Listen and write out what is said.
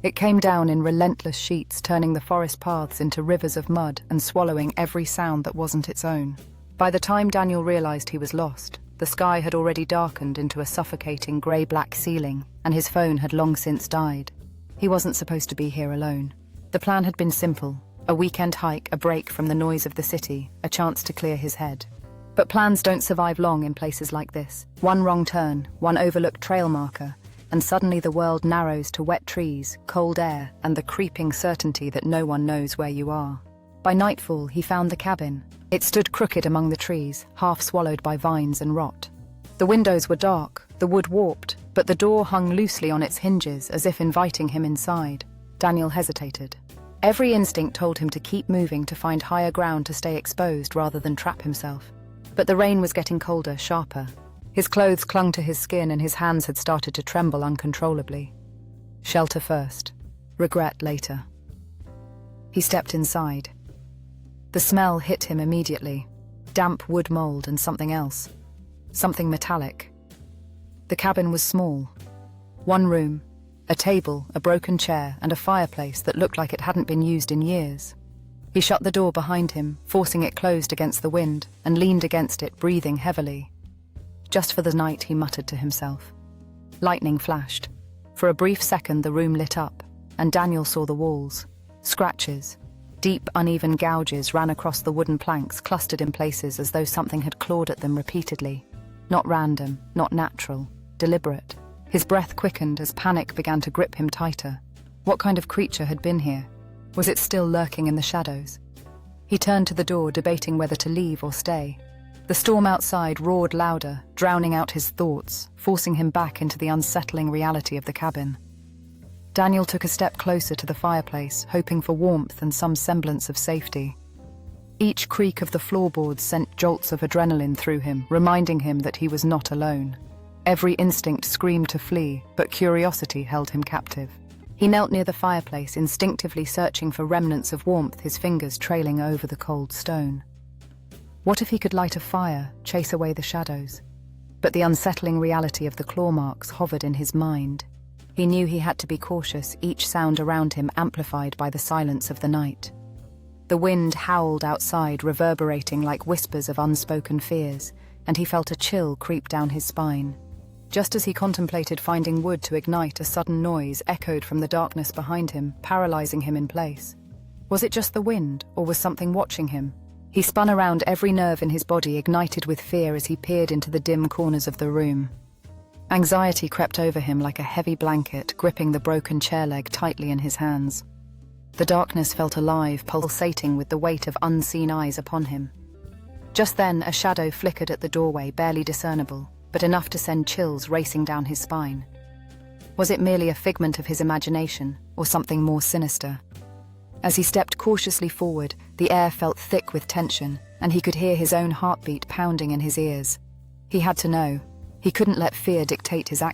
It came down in relentless sheets, turning the forest paths into rivers of mud and swallowing every sound that wasn't its own. By the time Daniel realized he was lost, the sky had already darkened into a suffocating grey-black ceiling, and his phone had long since died. He wasn't supposed to be here alone. The plan had been simple: a weekend hike, a break from the noise of the city, a chance to clear his head. But plans don't survive long in places like this. One wrong turn, one overlooked trail marker, and suddenly the world narrows to wet trees, cold air, and the creeping certainty that no one knows where you are. By nightfall, he found the cabin. It stood crooked among the trees, half swallowed by vines and rot. The windows were dark, the wood warped, but the door hung loosely on its hinges as if inviting him inside. Daniel hesitated. Every instinct told him to keep moving, to find higher ground, to stay exposed rather than trap himself. But the rain was getting colder, sharper. His clothes clung to his skin and his hands had started to tremble uncontrollably. Shelter first, regret later. He stepped inside. The smell hit him immediately. Damp wood mold and something else. Something metallic. The cabin was small. One room, a table, a broken chair, and a fireplace that looked like it hadn't been used in years. He shut the door behind him, forcing it closed against the wind, and leaned against it, breathing heavily. Just for the night, he muttered to himself. Lightning flashed. For a brief second, the room lit up, and Daniel saw the walls. Scratches. Deep, uneven gouges ran across the wooden planks, clustered in places as though something had clawed at them repeatedly. Not random, not natural, deliberate. His breath quickened as panic began to grip him tighter. What kind of creature had been here? Was it still lurking in the shadows? He turned to the door, debating whether to leave or stay. The storm outside roared louder, drowning out his thoughts, forcing him back into the unsettling reality of the cabin. Daniel took a step closer to the fireplace, hoping for warmth and some semblance of safety. Each creak of the floorboards sent jolts of adrenaline through him, reminding him that he was not alone. Every instinct screamed to flee, but curiosity held him captive. He knelt near the fireplace, instinctively searching for remnants of warmth, his fingers trailing over the cold stone. What if he could light a fire, chase away the shadows? But the unsettling reality of the claw marks hovered in his mind. He knew he had to be cautious, each sound around him amplified by the silence of the night. The wind howled outside, reverberating like whispers of unspoken fears, and he felt a chill creep down his spine. Just as he contemplated finding wood to ignite, a sudden noise echoed from the darkness behind him, paralyzing him in place. Was it just the wind, or was something watching him? He spun around, every nerve in his body ignited with fear as he peered into the dim corners of the room. Anxiety crept over him like a heavy blanket, gripping the broken chair leg tightly in his hands. The darkness felt alive, pulsating with the weight of unseen eyes upon him. Just then, a shadow flickered at the doorway, barely discernible, but enough to send chills racing down his spine. Was it merely a figment of his imagination, or something more sinister? As he stepped cautiously forward, the air felt thick with tension, and he could hear his own heartbeat pounding in his ears. He had to know. He couldn't let fear dictate his actions.